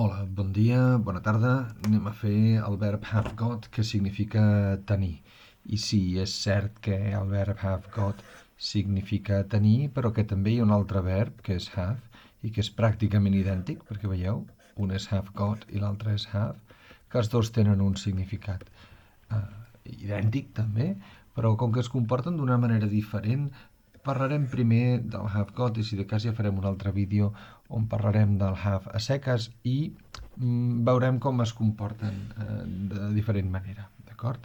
Hola, bon dia, bona tarda. Anem a fer el verb have got, que significa tenir. I sí, és cert que el verb have got significa tenir, però que també hi ha un altre verb, que és have, i que és pràcticament idèntic, perquè veieu, un és have got i l'altre és have, que els dos tenen un significat idèntic també, però com que es comporten d'una manera diferent, parlarem primer del have got i si de cas ja farem un altre vídeo on parlarem del have a seques i veurem com es comporten de diferent manera, d'acord?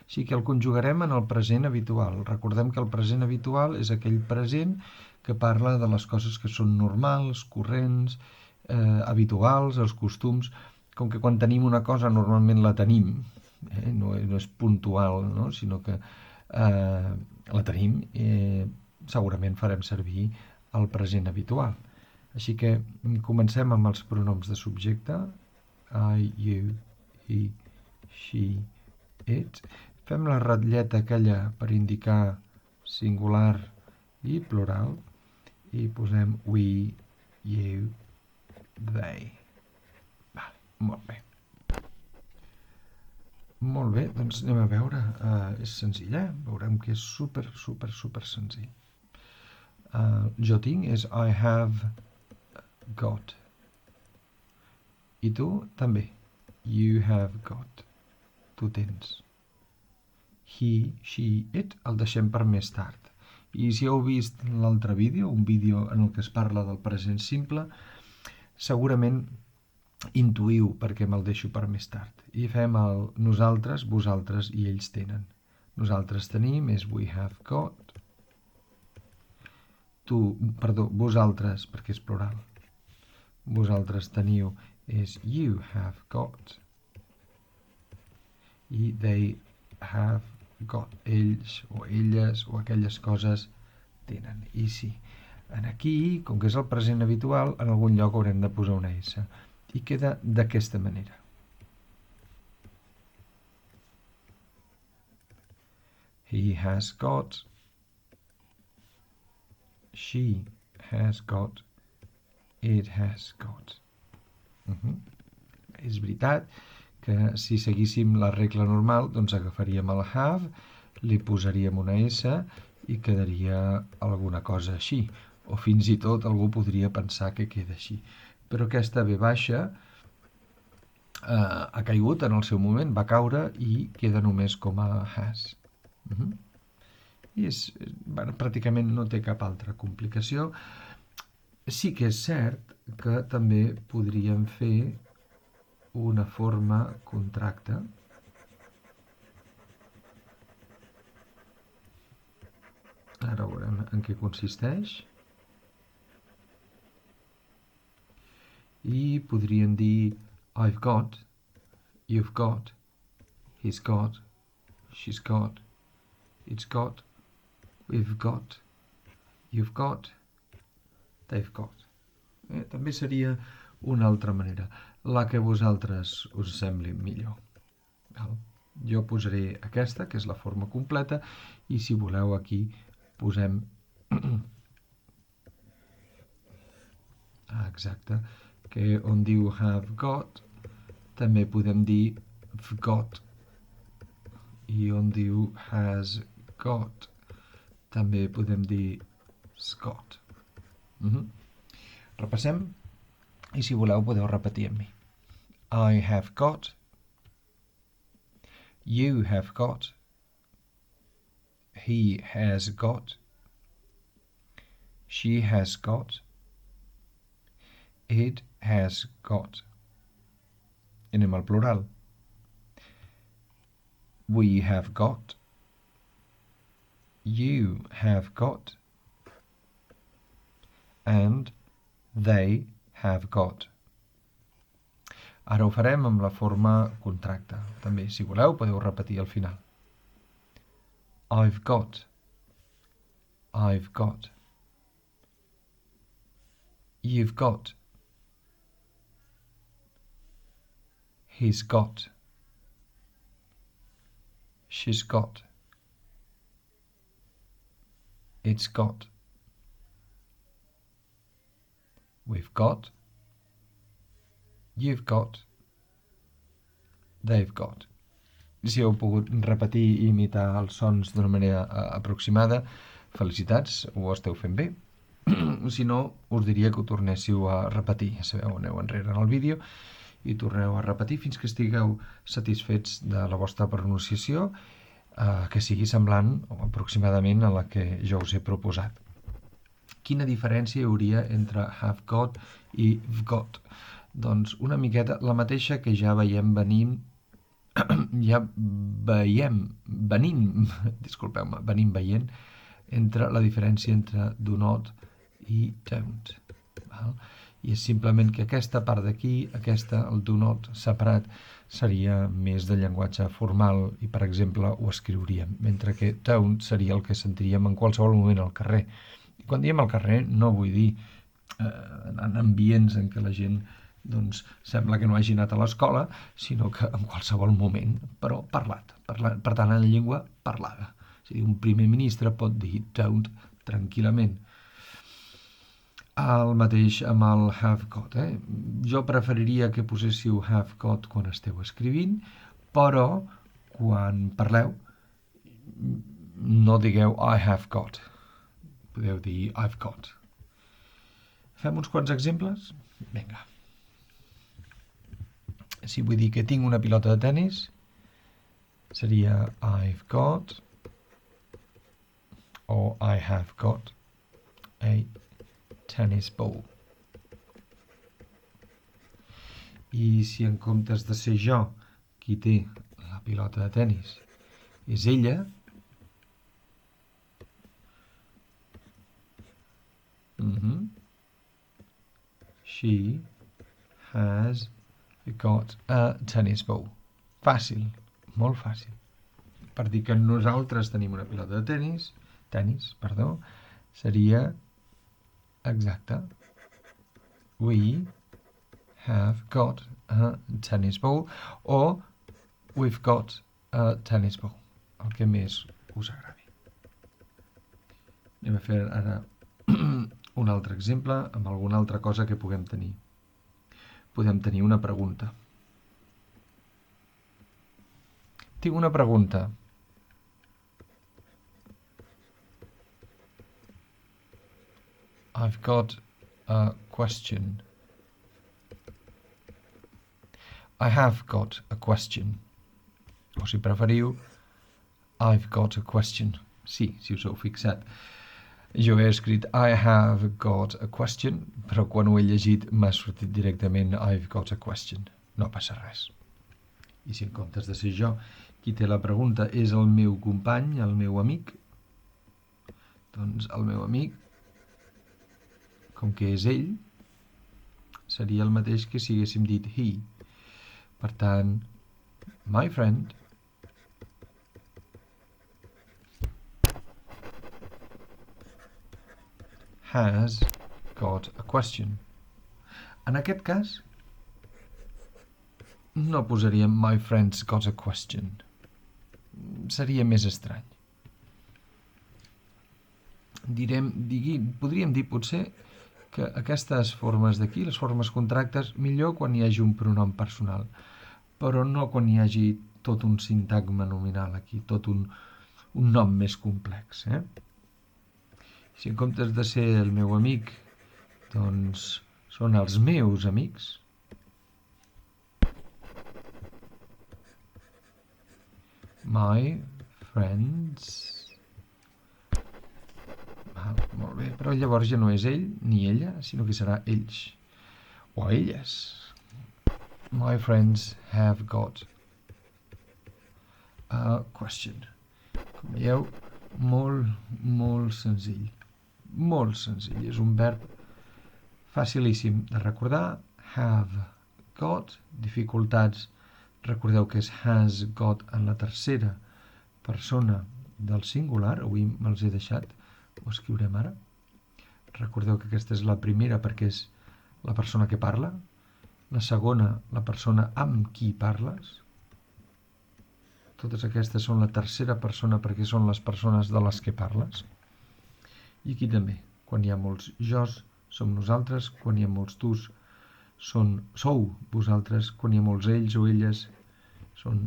Així que el conjugarem en el present habitual. Recordem que el present habitual és aquell present que parla de les coses que són normals, corrents, habituals, els costums, com que quan tenim una cosa normalment la tenim, no és puntual, no? Sinó que la tenim, segurament farem servir el present habitual. Així que comencem amb els pronoms de subjecte, I, you, he, she, it. Fem la ratlleta aquella per indicar singular i plural i posem we, you, they. Vale, molt bé. Molt bé, doncs anem a veure. És senzill, Veurem que és super senzill. Jo tinc és I have got. I tu també. You have got. Tu tens. He, she, it el deixem per més tard. I si heu vist l'altre vídeo, un vídeo en el que es parla del present simple, segurament intuïu perquè me'l deixo per més tard. I fem el nosaltres, vosaltres i ells tenen. Nosaltres tenim és we have got. Vosaltres, perquè és plural. Vosaltres teniu és you have got. I they have got. Ells o elles o aquelles coses tenen. I sí, en aquí, com que és el present habitual, en algun lloc haurem de posar una S. I queda d'aquesta manera. He has got. She has got. It has got. És veritat que si seguíssim la regla normal, doncs agafaríem el have, li posaríem una S i quedaria alguna cosa així. O fins i tot algú podria pensar que queda així. Però aquesta V baixa ha caigut en el seu moment, va caure i queda només com a has. I pràcticament no té cap altra complicació. Sí que és cert que també podríem fer una forma contracta. Ara veurem en què consisteix. I podríem dir I've got, you've got, he's got, she's got, it's got, we've got, you've got, they've got. També seria una altra manera, la que a vosaltres us sembli millor. Val? Jo posaré aquesta, que és la forma completa, i si voleu aquí posem exacte, que on diu have got també podem dir got, i on diu has got també podem dir Scott. Repassem i si voleu podeu repetir amb mi. I have got. You have got. He has got. She has got. It has got. I anem al plural. We have got. You have got. And they have got. Ara ho farem amb la forma contracta. També, si voleu, podeu repetir al final. I've got. I've got. You've got. He's got. She's got. It's got. We've got. you've got, they've got. Si heu pogut repetir i imitar els sons d'una manera aproximada, felicitats, ho esteu fent bé. Si no, us diria que ho tornéssiu a repetir. Ja sabeu, aneu enrere en el vídeo i torneu a repetir fins que estigueu satisfets de la vostra pronunciació, que sigui semblant o aproximadament a la que jo us he proposat. Quina diferència hi hauria entre have got i have got? Doncs una miqueta la mateixa que ja veiem venint, venim veient entre la diferència entre do not i don't. Val? I és simplement que aquesta part d'aquí, el do not separat, seria més de llenguatge formal i, per exemple, ho escriuríem, mentre que don't seria el que sentiríem en qualsevol moment al carrer. I quan diem al carrer no vull dir en ambients en què la gent doncs, sembla que no hagi anat a l'escola, sinó que en qualsevol moment, però parlat. Per tant, en llengua parlada. És a dir, un primer ministre pot dir don't tranquil·lament. El mateix amb el have got. Jo preferiria que poséssiu have got quan esteu escrivint, però quan parleu no digueu I have got. Podeu dir I've got. Fem uns quants exemples? Vinga. Si vull dir que tinc una pilota de tennis, seria I've got o I have got a tennis ball. I si en comptes de ser jo qui té la pilota de tennis és ella, she has got a tennis ball. Fàcil, molt fàcil. Per dir que nosaltres tenim una pilota de tennis, seria exacte. We have got a tennis ball o we've got a tennis ball. El que més us agradi. Anem a fer ara un altre exemple amb alguna altra cosa que puguem tenir. Podem tenir una pregunta. Tinc una pregunta. I've got a question. I have got a question. O si preferiu, I've got a question. Sí, si us heu fixat. Jo he escrit I have got a question, però quan ho he llegit m'ha sortit directament I've got a question. No passa res. I si en comptes de ser jo qui té la pregunta és el meu company, el meu amic, doncs el meu amic, com que és ell, seria el mateix que si haguéssim dit he. Per tant, my friend has got a question. En aquest cas, no posaríem my friend's got a question. Seria més estrany. Podríem dir potser que aquestes formes d'aquí, les formes contractes, millor quan hi hagi un pronom personal, però no quan hi hagi tot un sintagma nominal aquí, tot un nom més complex. Si en comptes de ser el meu amic, doncs són els meus amics, my friends. Molt bé, però llavors ja no és ell ni ella, sinó que serà ells o elles. My friends have got a question. Com veieu, molt senzill. Molt senzill. És un verb facilíssim de recordar. Have got. Dificultats. Recordeu que és has got en la tercera persona del singular. Avui me'ls he deixat. Ho escriurem ara. Recordeu que aquesta és la primera perquè és la persona que parla. La segona, la persona amb qui parles. Totes aquestes són la tercera persona perquè són les persones de les que parles. I aquí també, quan hi ha molts jos, som nosaltres, quan hi ha molts tus, sou vosaltres, quan hi ha molts ells o elles, són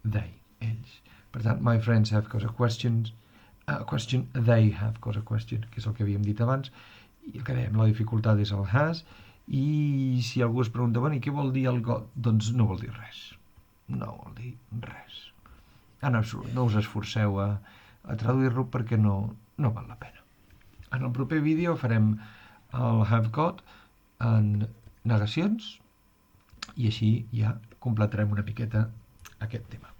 they, ells. Per tant, my friends have got a question, they have got a question, que és el que havíem dit abans, i el que dèiem, la dificultat és el has, i si algú es pregunta, bueno, i què vol dir el got? Doncs no vol dir res. No vol dir res. En absolut, no us esforceu a traduir-lo perquè no val la pena. En el proper vídeo farem el have got en negacions i així ja completarem una miqueta aquest tema.